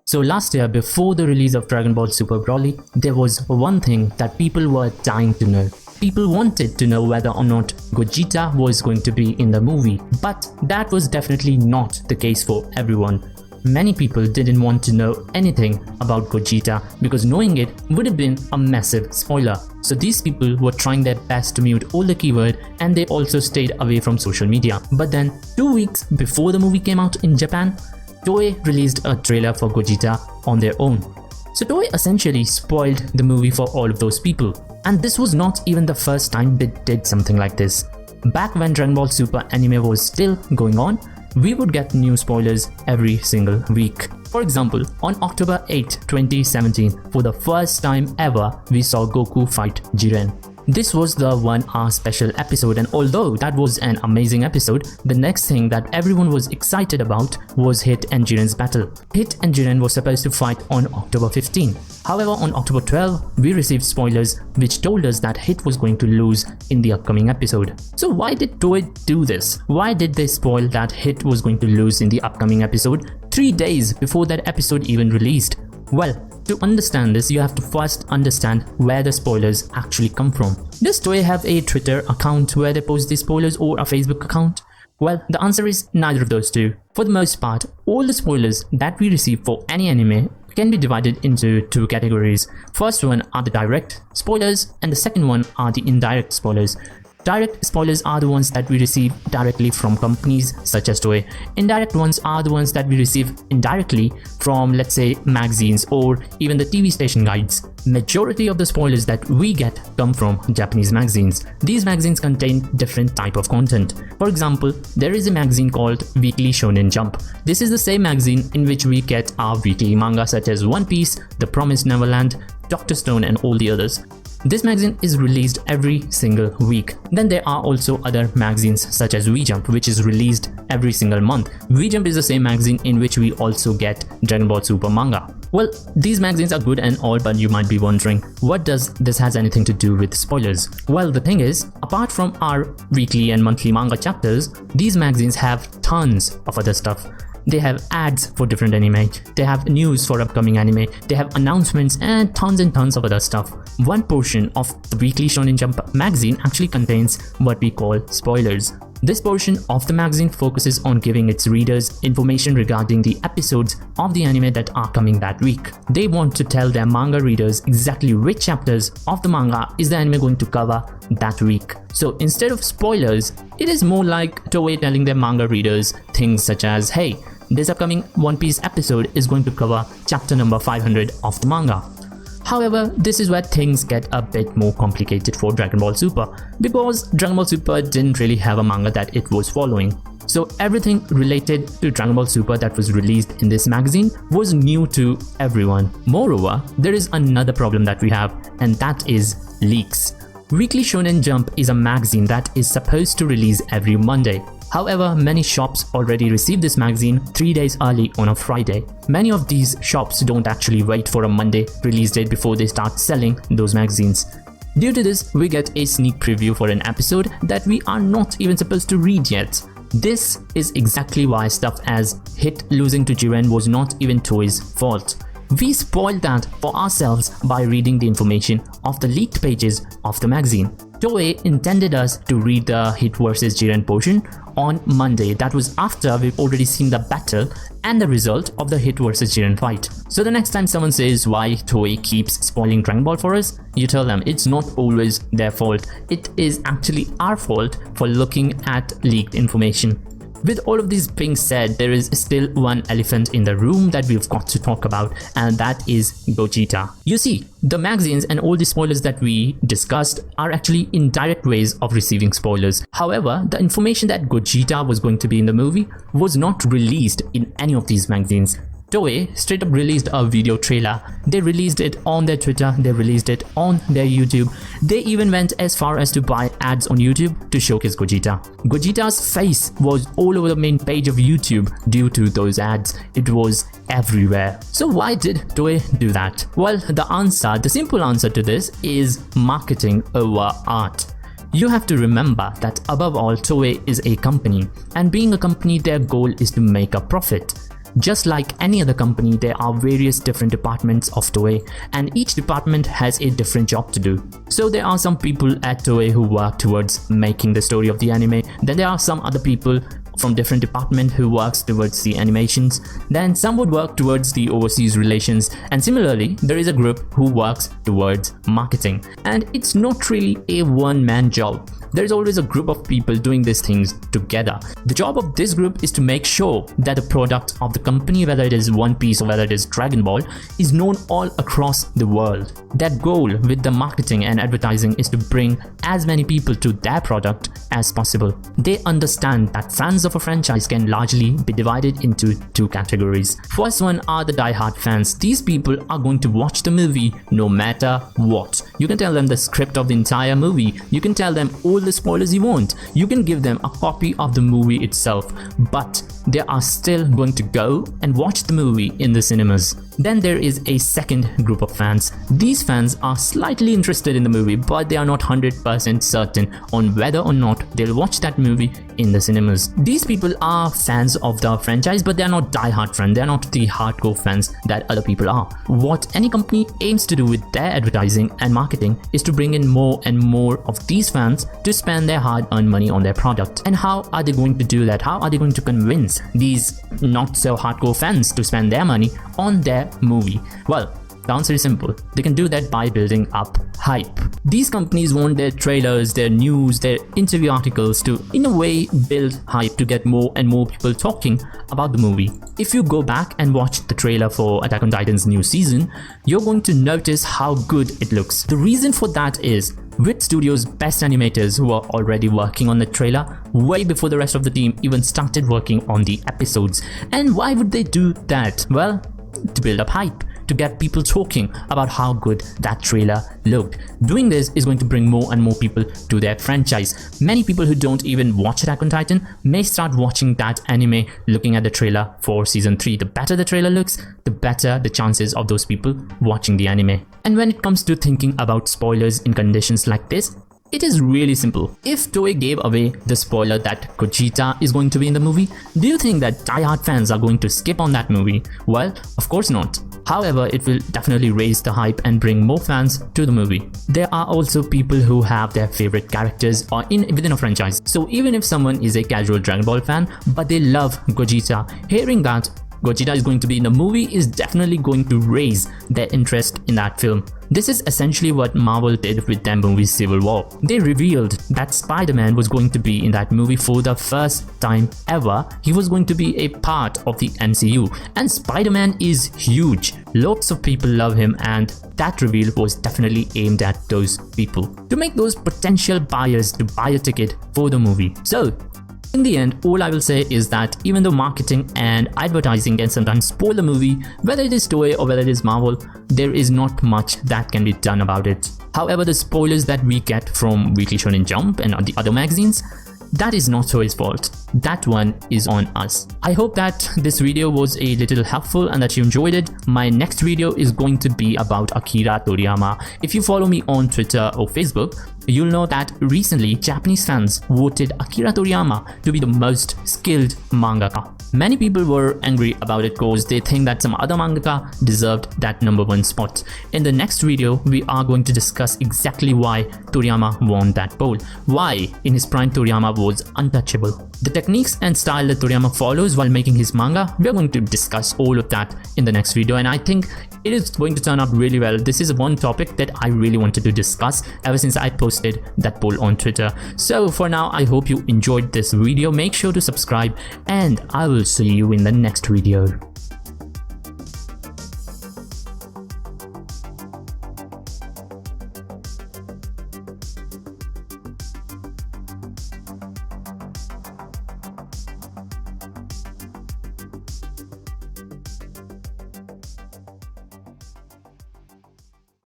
So last year, before the release of Dragon Ball Super Broly, there was one thing that people were dying to know. People wanted to know whether or not Gogeta was going to be in the movie, but that was definitely not the case for everyone. Many people didn't want to know anything about Gogeta because knowing it would have been a massive spoiler. So these people were trying their best to mute all the keywords, and they also stayed away from social media. But then 2 weeks before the movie came out in Japan, TOEI released a trailer for Gogeta on their own. So TOEI essentially spoiled the movie for all of those people. And this was not even the first time they did something like this. Back when Dragon Ball Super anime was still going on, we would get new spoilers every single week. For example, on October 8, 2017, for the first time ever, we saw Goku fight Jiren. This was the 1 hour special episode, and although that was an amazing episode, the next thing that everyone was excited about was Hit and Jiren's battle. Hit and Jiren was supposed to fight on October 15. However, on October 12, we received spoilers which told us that Hit was going to lose in the upcoming episode. So why did TOEI do this? Why did they spoil that Hit was going to lose in the upcoming episode 3 days before that episode even released? Well, to understand this, you have to first understand where the spoilers actually come from. Does TOEI have a Twitter account where they post these spoilers, or a Facebook account? Well, the answer is neither of those two. For the most part, all the spoilers that we receive for any anime can be divided into 2 categories. First one are the direct spoilers, and the second one are the indirect spoilers. Direct spoilers are the ones that we receive directly from companies such as TOEI. Indirect ones are the ones that we receive indirectly from, let's say, magazines or even the TV station guides. Majority of the spoilers that we get come from Japanese magazines. These magazines contain different type of content. For example, there is a magazine called Weekly Shonen Jump. This is the same magazine in which we get our weekly manga such as One Piece, The Promised Neverland, Dr. Stone, and all the others. This magazine is released every single week. Then there are also other magazines such as VJump, which is released every single month. VJump is the same magazine in which we also get Dragon Ball Super manga. Well, these magazines are good and all, but you might be wondering, what does this has anything to do with spoilers? Well, the thing is, apart from our weekly and monthly manga chapters, these magazines have tons of other stuff. They have ads for different anime, they have news for upcoming anime, they have announcements and tons of other stuff. One portion of the Weekly Shonen Jump magazine actually contains what we call spoilers. This portion of the magazine focuses on giving its readers information regarding the episodes of the anime that are coming that week. They want to tell their manga readers exactly which chapters of the manga is the anime going to cover that week. So instead of spoilers, it is more like TOEI telling their manga readers things such as, hey, this upcoming One Piece episode is going to cover chapter number 500 of the manga. However, this is where things get a bit more complicated for Dragon Ball Super, because Dragon Ball Super didn't really have a manga that it was following. So everything related to Dragon Ball Super that was released in this magazine was new to everyone. Moreover, there is another problem that we have, and that is leaks. Weekly Shonen Jump is a magazine that is supposed to release every Monday. However, many shops already receive this magazine 3 days early on a Friday. Many of these shops don't actually wait for a Monday release date before they start selling those magazines. Due to this, we get a sneak preview for an episode that we are not even supposed to read yet. This is exactly why stuff as Hit losing to Jiren was not even TOEI's fault. We spoiled that for ourselves by reading the information of the leaked pages of the magazine. TOEI intended us to read the Hit vs Jiren portion on Monday. That was after we've already seen the battle and the result of the Hit vs Jiren fight. So the next time someone says why TOEI keeps spoiling Dragon Ball for us, you tell them it's not always their fault. It is actually our fault for looking at leaked information. With all of these being said, there is still one elephant in the room that we've got to talk about, and that is Gogeta. You see, the magazines and all the spoilers that we discussed are actually indirect ways of receiving spoilers. However, the information that Gogeta was going to be in the movie was not released in any of these magazines. TOEI straight up released a video trailer. They released it on their Twitter, they released it on their YouTube. They even went as far as to buy ads on YouTube to showcase Gogeta. Gogeta's face was all over the main page of YouTube due to those ads. It was everywhere. So why did TOEI do that? Well, the simple answer to this is marketing over art. You have to remember that above all, TOEI is a company, and being a company, their goal is to make a profit. Just like any other company, there are various different departments of Toei, and each department has a different job to do. So there are some people at Toei who work towards making the story of the anime, then there are some other people from different department who works towards the animations, then some would work towards the overseas relations, and similarly there is a group who works towards marketing. And it's not really a one-man job. There is always a group of people doing these things together. The job of this group is to make sure that the product of the company, whether it is One Piece or whether it is Dragon Ball, is known all across the world. That goal with the marketing and advertising is to bring as many people to their product as possible. They understand that fans of a franchise can largely be divided into two categories. First one are the die-hard fans. These people are going to watch the movie no matter what. You can tell them the script of the entire movie, you can tell them all the spoilers you want, you can give them a copy of the movie itself, but they are still going to go and watch the movie in the cinemas. Then there is a second group of fans. These fans are slightly interested in the movie, but they are not 100% certain on whether or not they'll watch that movie in the cinemas. These people are fans of the franchise, but they are not die-hard fans. They are not the hardcore fans that other people are. What any company aims to do with their advertising and marketing is to bring in more and more of these fans to spend their hard-earned money on their product. And how are they going to do that? How are they going to convince these not so hardcore fans to spend their money on their movie? Well, the answer is simple. They can do that by building up hype. These companies want their trailers, their news, their interview articles to, in a way, build hype to get more and more people talking about the movie. If you go back and watch the trailer for Attack on Titan's new season, you're going to notice how good it looks. The reason for that is, with studio's best animators who are already working on the trailer way before the rest of the team even started working on the episodes. And why would they do that? Well, to build up hype, to get people talking about how good that trailer looked. Doing this is going to bring more and more people to their franchise. Many people who don't even watch Attack on Titan may start watching that anime looking at the trailer for season 3. The better the trailer looks, the better the chances of those people watching the anime. And when it comes to thinking about spoilers in conditions like this, it is really simple. If Toei gave away the spoiler that Gogeta is going to be in the movie, do you think that die-hard fans are going to skip on that movie? Well, of course not. However, it will definitely raise the hype and bring more fans to the movie. There are also people who have their favorite characters or within a franchise. So even if someone is a casual Dragon Ball fan, but they love Gogeta, hearing that Gogeta is going to be in the movie is definitely going to raise their interest in that film. This is essentially what Marvel did with their movie Civil War. They revealed that Spider-Man was going to be in that movie for the first time ever. He was going to be a part of the MCU, and Spider-Man is huge. Lots of people love him, and that reveal was definitely aimed at those people, to make those potential buyers to buy a ticket for the movie. So in the end, all I will say is that even though marketing and advertising can sometimes spoil the movie, whether it is Toei or whether it is Marvel, there is not much that can be done about it. However, the spoilers that we get from Weekly Shonen Jump and the other magazines, that is not Toei's fault. That one is on us. I hope that this video was a little helpful and that you enjoyed it. My next video is going to be about Akira Toriyama. If you follow me on Twitter or Facebook, you'll know that recently Japanese fans voted Akira Toriyama to be the most skilled mangaka. Many people were angry about it because they think that some other mangaka deserved that #1 spot. In the next video, we are going to discuss exactly why Toriyama won that poll. Why, in his prime, Toriyama was untouchable. The techniques and style that Toriyama follows while making his manga, we are going to discuss all of that in the next video, and I think it is going to turn out really well. This is one topic that I really wanted to discuss ever since I posted that poll on Twitter. So for now, I hope you enjoyed this video. Make sure to subscribe, and I will see you in the next video.